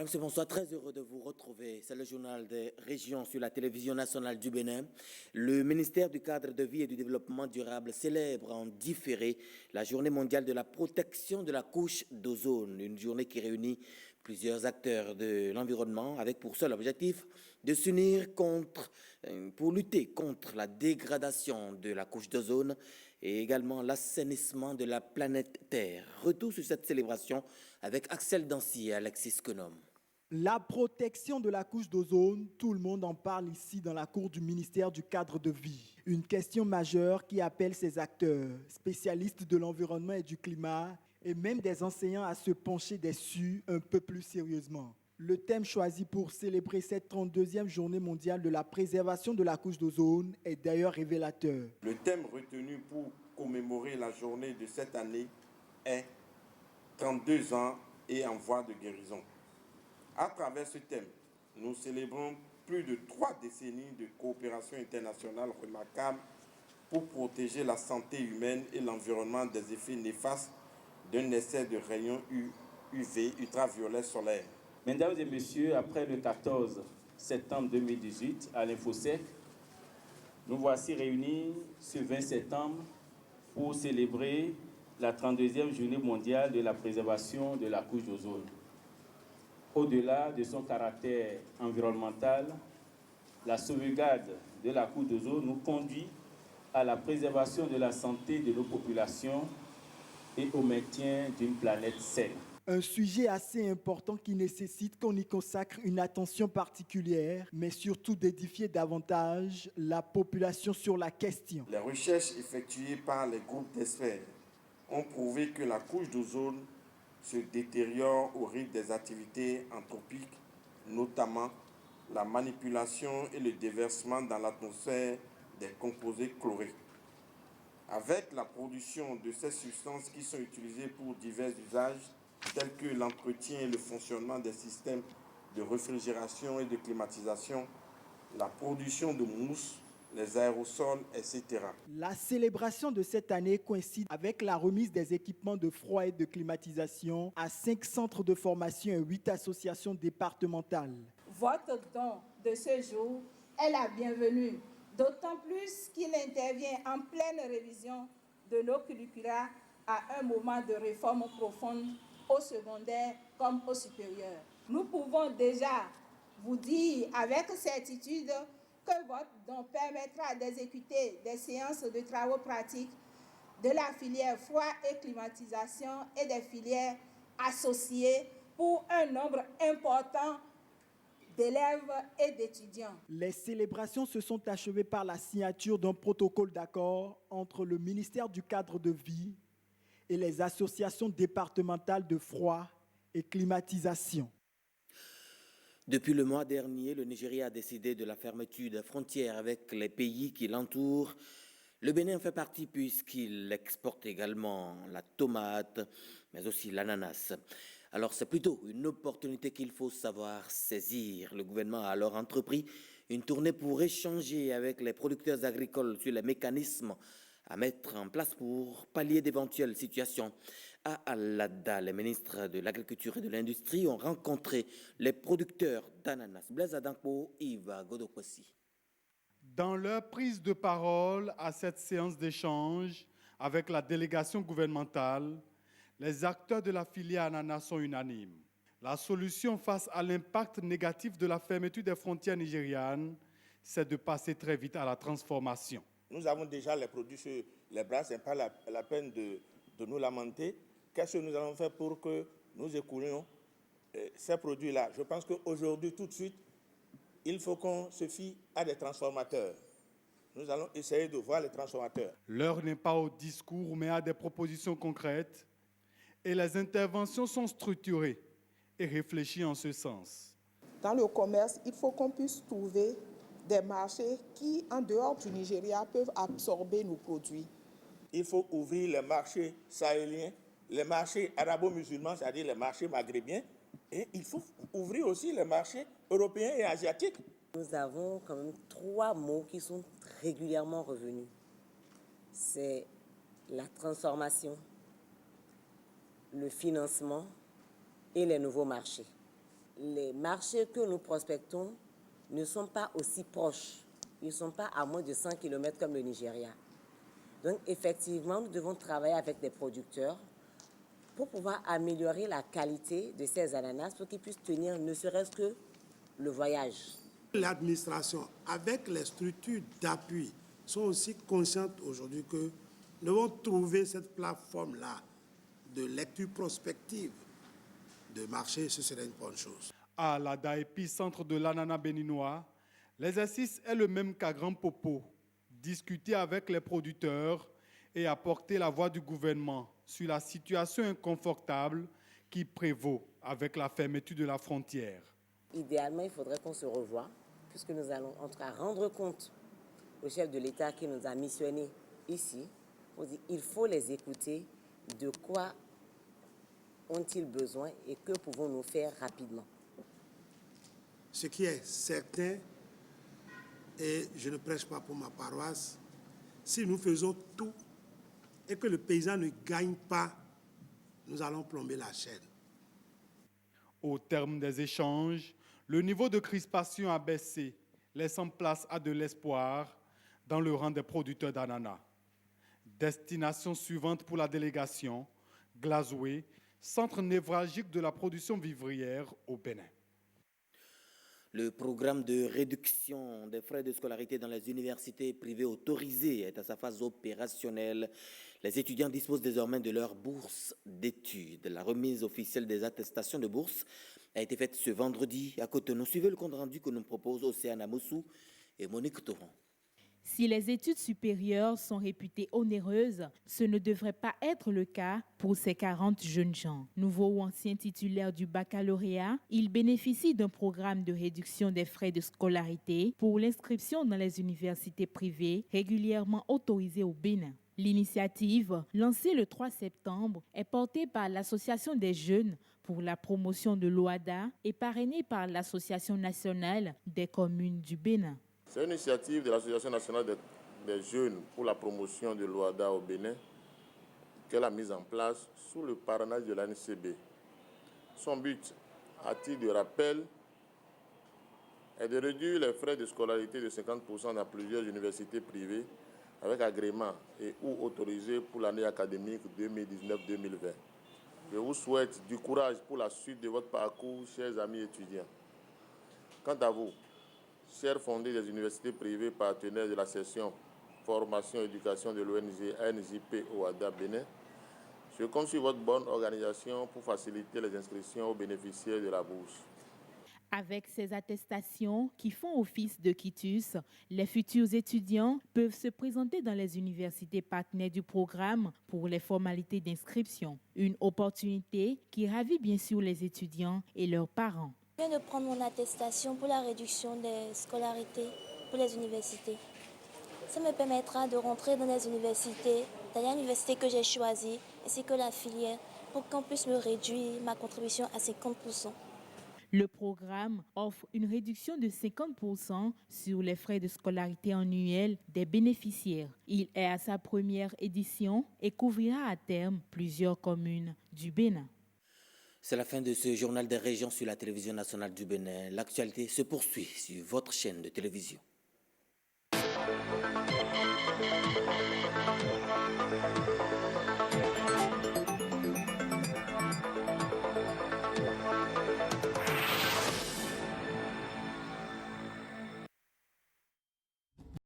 Monsieur, bonsoir, très heureux de vous retrouver. C'est le journal des régions sur la télévision nationale du Bénin. Le ministère du Cadre de vie et du Développement durable célèbre en différé la journée mondiale de la protection de la couche d'ozone, une journée qui réunit plusieurs acteurs de l'environnement avec pour seul objectif de s'unir pour lutter contre la dégradation de la couche d'ozone et également l'assainissement de la planète Terre. Retour sur cette célébration avec Axel Dancy et Alexis Konom. La protection de la couche d'ozone, tout le monde en parle ici dans la cour du ministère du Cadre de vie. Une question majeure qui appelle ses acteurs, spécialistes de l'environnement et du climat, et même des enseignants à se pencher dessus un peu plus sérieusement. Le thème choisi pour célébrer cette 32e journée mondiale de la préservation de la couche d'ozone est d'ailleurs révélateur. Le thème retenu pour commémorer la journée de cette année est 32 ans et en voie de guérison. À travers ce thème, nous célébrons plus de 3 décennies de coopération internationale remarquable pour protéger la santé humaine et l'environnement des effets néfastes d'un essai de rayons UV, ultraviolets solaires. Mesdames et messieurs, après le 14 septembre 2018 à l'Infosec, nous voici réunis ce 20 septembre pour célébrer la 32e journée mondiale de la préservation de la couche d'ozone. Au-delà de son caractère environnemental, la sauvegarde de la couche d'ozone nous conduit à la préservation de la santé de nos populations et au maintien d'une planète saine. Un sujet assez important qui nécessite qu'on y consacre une attention particulière, mais surtout d'édifier davantage la population sur la question. Les recherches effectuées par les groupes d'experts ont prouvé que la couche d'ozone se détériore au rythme des activités anthropiques, notamment la manipulation et le déversement dans l'atmosphère des composés chlorés. Avec la production de ces substances qui sont utilisées pour divers usages, tels que l'entretien et le fonctionnement des systèmes de réfrigération et de climatisation, la production de mousse, les aérosols, etc. La célébration de cette année coïncide avec la remise des équipements de froid et de climatisation à 5 centres de formation et 8 associations départementales. Votre don de ce jour est la bienvenue, d'autant plus qu'il intervient en pleine révision de nos curricula à un moment de réforme profonde au secondaire comme au supérieur. Nous pouvons déjà vous dire avec certitude que votre don permettra d'exécuter des séances de travaux pratiques de la filière froid et climatisation et des filières associées pour un nombre important d'élèves et d'étudiants. Les célébrations se sont achevées par la signature d'un protocole d'accord entre le ministère du Cadre de vie et les associations départementales de froid et climatisation. Depuis le mois dernier, le Nigeria a décidé de la fermeture des frontières avec les pays qui l'entourent. Le Bénin en fait partie puisqu'il exporte également la tomate, mais aussi l'ananas. Alors c'est plutôt une opportunité qu'il faut savoir saisir. Le gouvernement a alors entrepris une tournée pour échanger avec les producteurs agricoles sur les mécanismes à mettre en place pour pallier d'éventuelles situations. À Alada, les ministres de l'Agriculture et de l'Industrie ont rencontré les producteurs d'ananas. Blaise Adampo, Yves Godokosi. Dans leur prise de parole à cette séance d'échange avec la délégation gouvernementale, les acteurs de la filière ananas sont unanimes. La solution face à l'impact négatif de la fermeture des frontières nigérianes, c'est de passer très vite à la transformation. Nous avons déjà les produits sur les bras, ce n'est pas la peine de nous lamenter. Qu'est-ce que nous allons faire pour que nous écoulions ces produits-là? Je pense qu'aujourd'hui, tout de suite, il faut qu'on se fie à des transformateurs. Nous allons essayer de voir les transformateurs. L'heure n'est pas au discours, mais à des propositions concrètes. Et les interventions sont structurées et réfléchies en ce sens. Dans le commerce, il faut qu'on puisse trouver des marchés qui, en dehors du Nigeria, peuvent absorber nos produits. Il faut ouvrir les marchés sahéliens, les marchés arabo-musulmans, c'est-à-dire les marchés maghrébiens, et il faut ouvrir aussi les marchés européens et asiatiques. Nous avons quand même 3 mots qui sont régulièrement revenus. C'est la transformation, le financement et les nouveaux marchés. les marchés que nous prospectons ne sont pas aussi proches. Ils ne sont pas à moins de 100 km comme le Nigeria. Donc, effectivement, nous devons travailler avec des producteurs pour pouvoir améliorer la qualité de ces ananas pour qu'ils puissent tenir ne serait-ce que le voyage. L'administration, avec les structures d'appui, sont aussi conscientes aujourd'hui que nous devons trouver cette plateforme-là de lecture prospective de marché, ce serait une bonne chose. À la DAEPI, centre de l'ananas béninois, l'exercice est le même qu'à Grand Popo. Discuter avec les producteurs et apporter la voix du gouvernement sur la situation inconfortable qui prévaut avec la fermeture de la frontière. Idéalement, il faudrait qu'on se revoie, puisque nous allons en tout cas rendre compte au chef de l'État qui nous a missionnés ici, pour dire qu'il faut les écouter, de quoi ont-ils besoin et que pouvons-nous faire rapidement. Ce qui est certain, et je ne prêche pas pour ma paroisse, si nous faisons tout et que le paysan ne gagne pas, nous allons plomber la chaîne. Au terme des échanges, le niveau de crispation a baissé, laissant place à de l'espoir dans le rang des producteurs d'ananas. Destination suivante pour la délégation, Glazoué, centre névralgique de la production vivrière au Bénin. Le programme de réduction des frais de scolarité dans les universités privées autorisées est à sa phase opérationnelle. Les étudiants disposent désormais de leur bourse d'études. La remise officielle des attestations de bourse a été faite ce vendredi à Cotonou. Suivez le compte rendu que nous propose Océane Amoussou et Monique Toron. Si les études supérieures sont réputées onéreuses, ce ne devrait pas être le cas pour ces 40 jeunes gens. Nouveaux ou anciens titulaires du baccalauréat, ils bénéficient d'un programme de réduction des frais de scolarité pour l'inscription dans les universités privées régulièrement autorisées au Bénin. L'initiative, lancée le 3 septembre, est portée par l'Association des jeunes pour la promotion de l'OADA et parrainée par l'Association nationale des communes du Bénin. C'est une initiative de l'Association nationale des jeunes pour la promotion de l'OADA au Bénin qu'elle a mise en place sous le parrainage de l'ANCB. Son but, à titre de rappel, est de réduire les frais de scolarité de 50% dans plusieurs universités privées avec agrément et ou autorisé pour l'année académique 2019-2020. Je vous souhaite du courage pour la suite de votre parcours, chers amis étudiants. Quant à vous, chers fondés des universités privées partenaires de la section formation et éducation de l'ONG ANJP OADA Bénin, je compte sur votre bonne organisation pour faciliter les inscriptions aux bénéficiaires de la bourse. Avec ces attestations qui font office de quitus, les futurs étudiants peuvent se présenter dans les universités partenaires du programme pour les formalités d'inscription. Une opportunité qui ravit bien sûr les étudiants et leurs parents. Je viens de prendre mon attestation pour la réduction des scolarités pour les universités. Ça me permettra de rentrer dans les universités, dans l'université que j'ai choisie, ainsi que la filière, pour qu'on puisse me réduire ma contribution à 50%. Le programme offre une réduction de 50% sur les frais de scolarité annuels des bénéficiaires. Il est à sa première édition et couvrira à terme plusieurs communes du Bénin. C'est la fin de ce journal des régions sur la télévision nationale du Bénin. L'actualité se poursuit sur votre chaîne de télévision.